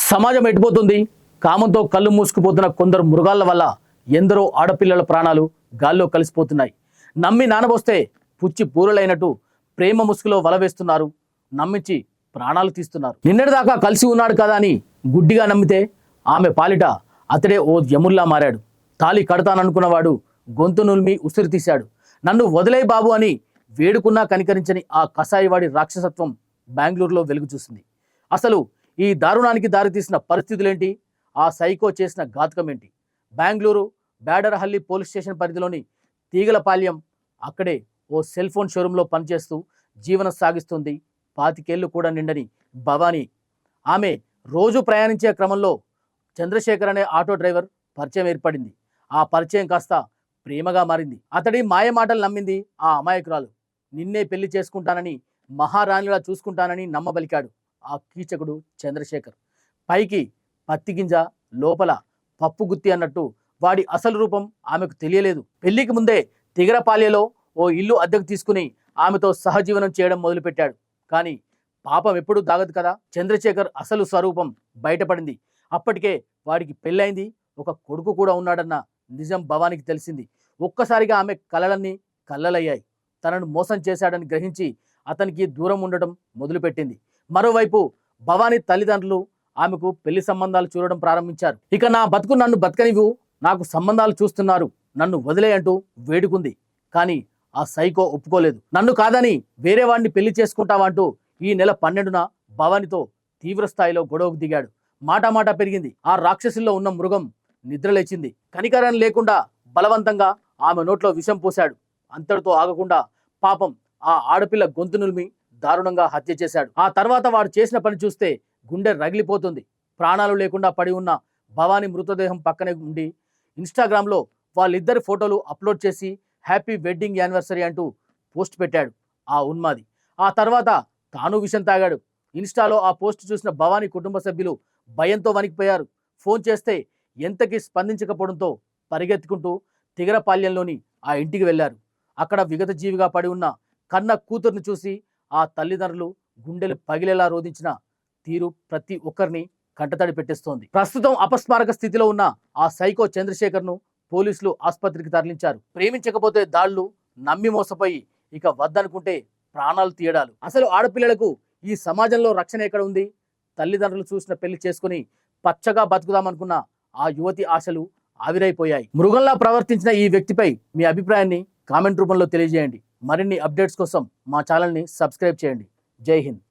సమాజం ఎటుపోతుంది? కామంతో కళ్ళు మూసుకుపోతున్న కొందరు మృగాల వల్ల ఎందరో ఆడపిల్లల ప్రాణాలు గాల్లో కలిసిపోతున్నాయి. నమ్మి నానబోస్తే పుచ్చి పూరలైనట్టు ప్రేమ ముసుగులో వలవేస్తున్నారు, నమ్మించి ప్రాణాలు తీస్తున్నారు. నిన్నటిదాకా కలిసి ఉన్నాడు కదా అని గుడ్డిగా నమ్మితే ఆమె పాలిట అతడే ఓ యముల్లా మారాడు. తాళి కడతాననుకున్నవాడు గొంతు నుల్మి ఉసిరి తీశాడు. నన్ను వదిలే బాబు అని వేడుకున్నా కనికరించని ఆ కసాయివాడి రాక్షసత్వం బెంగళూరులో వెలుగు చూసింది. అసలు ఈ దారుణానికి దారితీసిన పరిస్థితులేంటి? ఆ సైకో చేసిన ఘాతకం ఏంటి? బెంగళూరు బ్యాడర్హల్లి పోలీస్ స్టేషన్ పరిధిలోని తీగలపాల్యం, అక్కడే ఓ సెల్ ఫోన్ షోరూంలో పనిచేస్తూ జీవనం సాగిస్తుంది 25 ఏళ్ళు కూడా నిండని భవానీ. ఆమె రోజు ప్రయాణించే క్రమంలో చంద్రశేఖర్ అనే ఆటో డ్రైవర్ పరిచయం ఏర్పడింది. ఆ పరిచయం కాస్త ప్రేమగా మారింది. అతడి మాయ మాటలు నమ్మింది ఆ అమాయకురాలు. నిన్నే పెళ్లి చేసుకుంటానని, మహారాణిలా చూసుకుంటానని నమ్మబలికాడు ఆ కీచకుడు చంద్రశేఖర్. పైకి పత్తి గింజ, లోపల పప్పు గుత్తి అన్నట్టు వాడి అసలు రూపం ఆమెకు తెలియలేదు. పెళ్లికి ముందే తిగరపాల్యలో ఓ ఇల్లు అద్దెకు తీసుకుని ఆమెతో సహజీవనం చేయడం మొదలుపెట్టాడు. కానీ పాపం ఎప్పుడూ దాగదు కదా. చంద్రశేఖర్ అసలు స్వరూపం బయటపడింది. అప్పటికే వాడికి పెళ్ళైంది, ఒక కొడుకు కూడా ఉన్నాడన్న నిజం భవానికి తెలిసింది. ఒక్కసారిగా ఆమె కలలన్నీ కల్లలయ్యాయి. తనను మోసం చేశాడని గ్రహించి అతనికి దూరం ఉండటం మొదలుపెట్టింది. మరోవైపు భవానీ తల్లిదండ్రులు ఆమెకు పెళ్లి సంబంధాలు చూడడం ప్రారంభించారు. ఇక నా బతుకు నన్ను బతకనివ్వు, నాకు సంబంధాలు చూస్తున్నారు, నన్ను వదిలే అంటూ వేడుకుంది. కానీ ఆ సైకో ఒప్పుకోలేదు. నన్ను కాదని వేరే వాడిని పెళ్లి చేసుకుంటావంటూ ఈ నెల 12న భవానీతో తీవ్ర స్థాయిలో గొడవకు దిగాడు. మాట పెరిగింది. ఆ రాక్షసుల్లో ఉన్న మృగం నిద్రలేచింది. కనికరం లేకుండా బలవంతంగా ఆమె నోట్లో విషం పోశాడు. అంతటితో ఆగకుండా పాపం ఆ ఆడపిల్ల గొంతు నులిమి దారుణంగా హత్య చేశాడు. ఆ తర్వాత వాడు చేసిన పని చూస్తే గుండె రగిలిపోతుంది. ప్రాణాలు లేకుండా పడి ఉన్న భవానీ మృతదేహం పక్కనే ఉండి ఇన్స్టాగ్రామ్లో వాళ్ళిద్దరి ఫోటోలు అప్లోడ్ చేసి హ్యాపీ వెడ్డింగ్ యానివర్సరీ అంటూ పోస్ట్ పెట్టాడు ఆ ఉన్మాది. ఆ తర్వాత తాను విషం తాగాడు. ఇన్స్టాలో ఆ పోస్ట్ చూసిన భవానీ కుటుంబ సభ్యులు భయంతో వణికిపోయారు. ఫోన్ చేస్తే ఎంతకి స్పందించకపోవడంతో పరిగెత్తుకుంటూ తిగరపాల్యంలోని ఆ ఇంటికి వెళ్లారు. అక్కడ విగత జీవిగా పడి ఉన్న కన్న కూతుర్ని చూసి ఆ తల్లిదండ్రులు గుండెలు పగిలేలా రోధించిన తీరు ప్రతి ఒక్కరిని కంటతడి పెట్టేస్తోంది. ప్రస్తుతం అపస్మారక స్థితిలో ఉన్న ఆ సైకో చంద్రశేఖర్ను పోలీసులు ఆసుపత్రికి తరలించారు. ప్రేమించకపోతే దాళ్లు, నమ్మి మోసపోయి ఇక వద్దనుకుంటే ప్రాణాలు తీయడాలు. అసలు ఆడపిల్లలకు ఈ సమాజంలో రక్షణ ఎక్కడ ఉంది? తల్లిదండ్రులు చూసిన పెళ్లి చేసుకుని పచ్చగా బతుకుదామనుకున్న ఆ యువతి ఆశలు ఆవిరైపోయాయి. మృగంలా ప్రవర్తించిన ఈ వ్యక్తిపై మీ అభిప్రాయాన్ని కామెంట్ రూపంలో తెలియజేయండి. మరిన్ని అప్డేట్స్ కోసం మా ఛానల్ని సబ్స్క్రైబ్ చేయండి. జై హింద్.